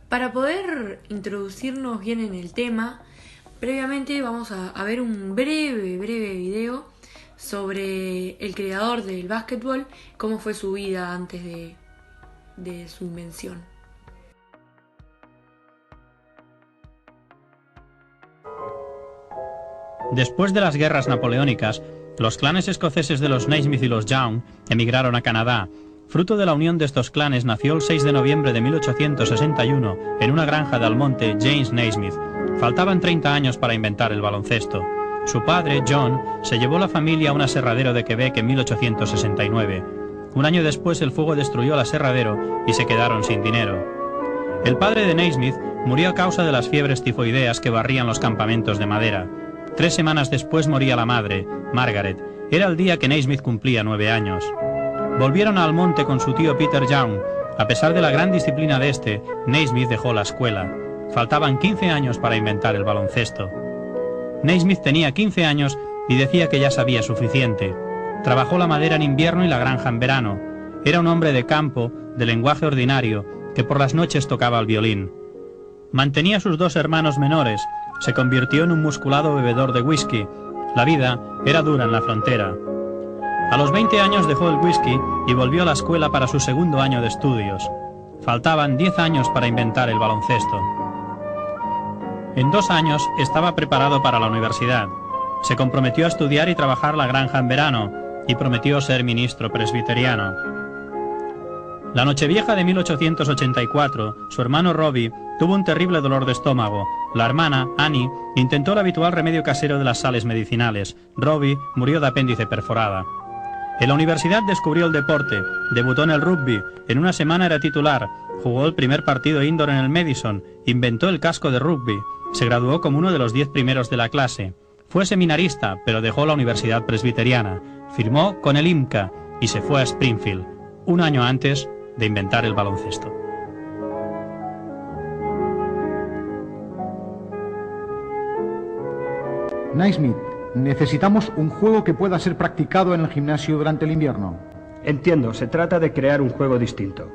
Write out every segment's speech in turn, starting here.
Para poder introducirnos bien en el tema, previamente vamos a ver un breve video sobre el creador del básquetbol, cómo fue su vida antes de su invención. Después de las guerras napoleónicas, los clanes escoceses de los Naismith y los Young emigraron a Canadá. Fruto de la unión de estos clanes nació el 6 de noviembre de 1861 en una granja de Almonte James Naismith. Faltaban 30 años para inventar el baloncesto. Su padre, John, se llevó la familia a un aserradero de Quebec en 1869. Un año después el fuego destruyó el aserradero y se quedaron sin dinero. El padre de Naismith murió a causa de las fiebres tifoideas que barrían los campamentos de madera. 3 semanas después moría la madre, Margaret. Era el día que Naismith cumplía 9 años. Volvieron a Almonte con su tío Peter Young. A pesar de la gran disciplina de este, Naismith dejó la escuela. Faltaban 15 años para inventar el baloncesto. Naismith tenía 15 años y decía que ya sabía suficiente. Trabajó la madera en invierno y la granja en verano. Era un hombre de campo, de lenguaje ordinario, que por las noches tocaba el violín. Mantenía a sus 2 hermanos menores. Se convirtió en un musculado bebedor de whisky. La vida era dura en la frontera. A los 20 años dejó el whisky y volvió a la escuela para su segundo año de estudios. Faltaban 10 años para inventar el baloncesto. En 2 años estaba preparado para la universidad. Se comprometió a estudiar y trabajar la granja en verano y prometió ser ministro presbiteriano. La Nochevieja de 1884, su hermano Robbie tuvo un terrible dolor de estómago. La hermana, Annie, intentó el habitual remedio casero de las sales medicinales. Robbie murió de apéndice perforada. En la universidad descubrió el deporte, debutó en el rugby, en una semana era titular, jugó el primer partido indoor en el Madison, inventó el casco de rugby, se graduó como uno de los 10 primeros de la clase. Fue seminarista, pero dejó la Universidad Presbiteriana, firmó con el IMCA y se fue a Springfield, un año antes de inventar el baloncesto. Naismith, necesitamos un juego que pueda ser practicado en el gimnasio durante el invierno. Entiendo, se trata de crear un juego distinto.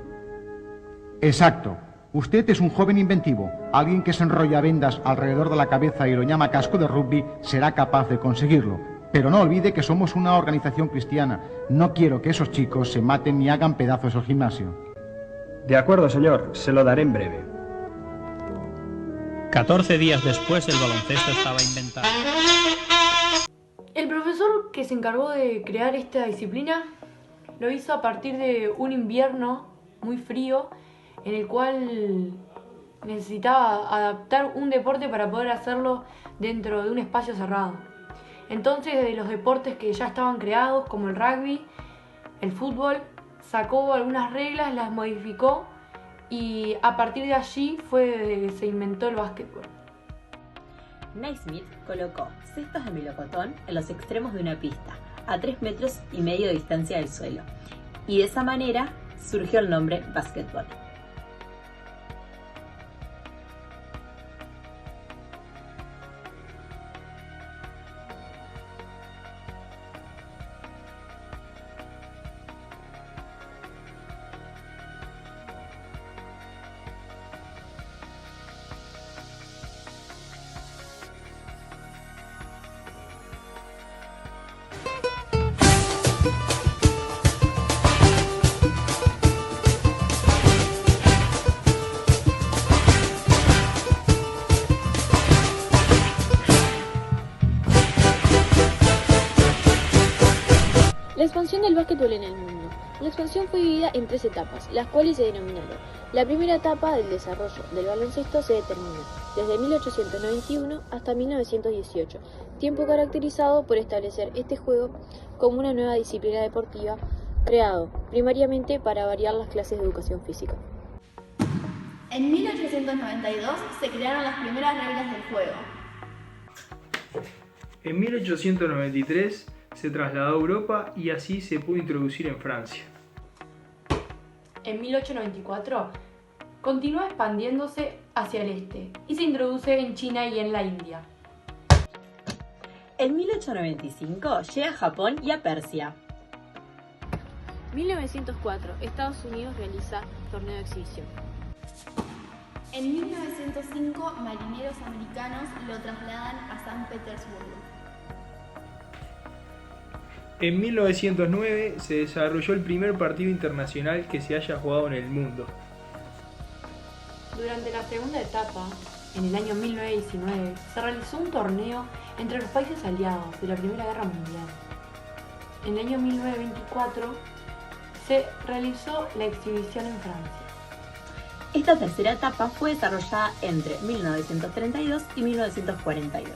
Exacto. Usted es un joven inventivo. Alguien que se enrolla vendas alrededor de la cabeza y lo llama casco de rugby será capaz de conseguirlo. Pero no olvide que somos una organización cristiana. No quiero que esos chicos se maten ni hagan pedazos el gimnasio. De acuerdo, señor. Se lo daré en breve. 14 días después el baloncesto estaba inventado. El profesor que se encargó de crear esta disciplina lo hizo a partir de un invierno muy frío en el cual necesitaba adaptar un deporte para poder hacerlo dentro de un espacio cerrado. Entonces, de los deportes que ya estaban creados, como el rugby, el fútbol, sacó algunas reglas, las modificó y a partir de allí fue que se inventó el básquetbol. Naismith colocó cestos de melocotón en los extremos de una pista, a 3,5 metros de distancia del suelo, y de esa manera surgió el nombre básquetbol. La expansión del básquetbol en el mundo. La expansión fue dividida en 3 etapas, las cuales se denominaron. La primera etapa del desarrollo del baloncesto se determinó desde 1891 hasta 1918, tiempo caracterizado por establecer este juego como una nueva disciplina deportiva, creado primariamente para variar las clases de educación física. En 1892 se crearon las primeras reglas del juego. En 1893 se trasladó a Europa y así se pudo introducir en Francia. En 1894 continúa expandiéndose hacia el este y se introduce en China y en la India. En 1895 llega a Japón y a Persia. 1904, Estados Unidos realiza torneo de exhibición. En 1905, marineros americanos lo trasladan a San Petersburgo. En 1909 se desarrolló el primer partido internacional que se haya jugado en el mundo. Durante la segunda etapa, en el año 1919, se realizó un torneo entre los países aliados de la Primera Guerra Mundial. En el año 1924 se realizó la exhibición en Francia. Esta tercera etapa fue desarrollada entre 1932 y 1948,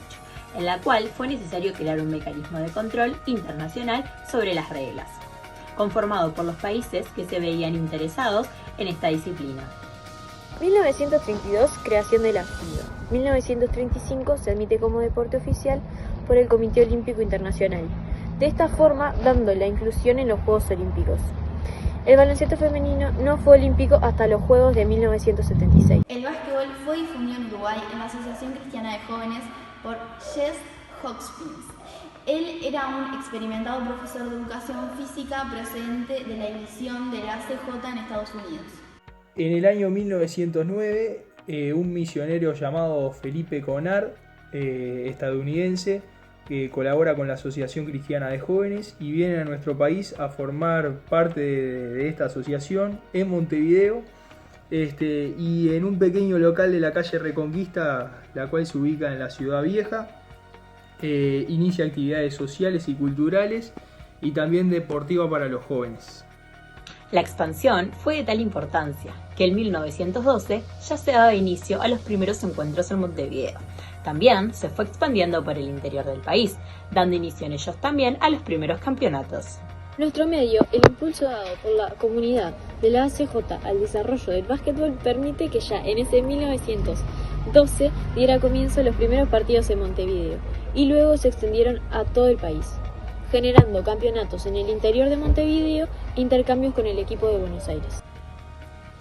en la cual fue necesario crear un mecanismo de control internacional sobre las reglas, conformado por los países que se veían interesados en esta disciplina. 1932, creación de la FIBA. 1935 se admite como deporte oficial por el Comité Olímpico Internacional, de esta forma dando la inclusión en los Juegos Olímpicos. El baloncesto femenino no fue olímpico hasta los Juegos de 1976. El básquetbol fue difundido en Uruguay en la Asociación Cristiana de Jóvenes por Jess Hawkins. Él era un experimentado profesor de educación física procedente de la división de la ACJ en Estados Unidos. En el año 1909, un misionero llamado Felipe Conard, estadounidense, que colabora con la Asociación Cristiana de Jóvenes y viene a nuestro país a formar parte de esta asociación en Montevideo, y en un pequeño local de la calle Reconquista, la cual se ubica en la Ciudad Vieja, inicia actividades sociales y culturales y también deportiva para los jóvenes. La expansión fue de tal importancia que en 1912 ya se daba inicio a los primeros encuentros en Montevideo. También se fue expandiendo por el interior del país, dando inicio en ellos también a los primeros campeonatos. Nuestro medio, el impulso dado por la comunidad de la ACJ al desarrollo del básquetbol, permite que ya en ese 1912 diera comienzo los primeros partidos en Montevideo y luego se extendieron a todo el país, generando campeonatos en el interior de Montevideo e intercambios con el equipo de Buenos Aires.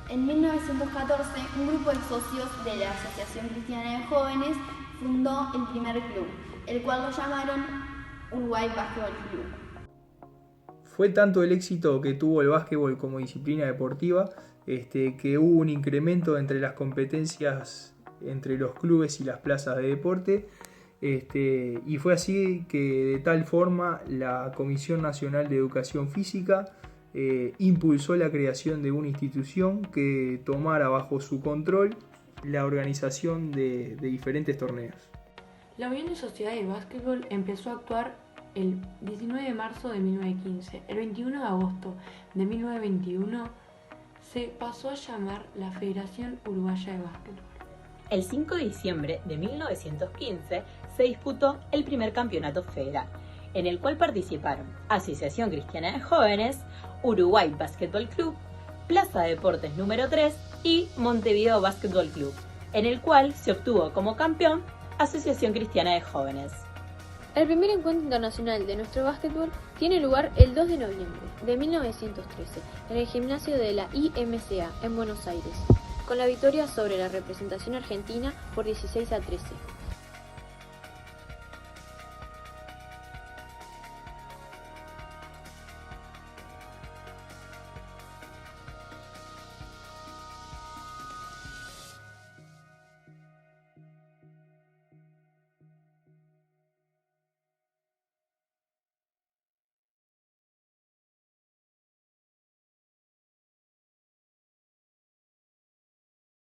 En 1914, un grupo de socios de la Asociación Cristiana de Jóvenes fundó el primer club, el cual lo llamaron Uruguay Básquetbol Club. Fue tanto el éxito que tuvo el básquetbol como disciplina deportiva, que hubo un incremento entre las competencias entre los clubes y las plazas de deporte, y fue así que de tal forma la Comisión Nacional de Educación Física impulsó la creación de una institución que tomara bajo su control la organización de diferentes torneos. La Unión de Sociedades de Básquetbol empezó a actuar el 19 de marzo de 1915. El 21 de agosto de 1921 se pasó a llamar la Federación Uruguaya de Básquetbol. El 5 de diciembre de 1915 se disputó el primer campeonato federal, en el cual participaron Asociación Cristiana de Jóvenes, Uruguay Básquetbol Club, Plaza de Deportes número 3 y Montevideo Básquetbol Club, en el cual se obtuvo como campeón Asociación Cristiana de Jóvenes. El primer encuentro internacional de nuestro básquetbol tiene lugar el 2 de noviembre de 1913 en el gimnasio de la IMCA en Buenos Aires, con la victoria sobre la representación argentina por 16-13.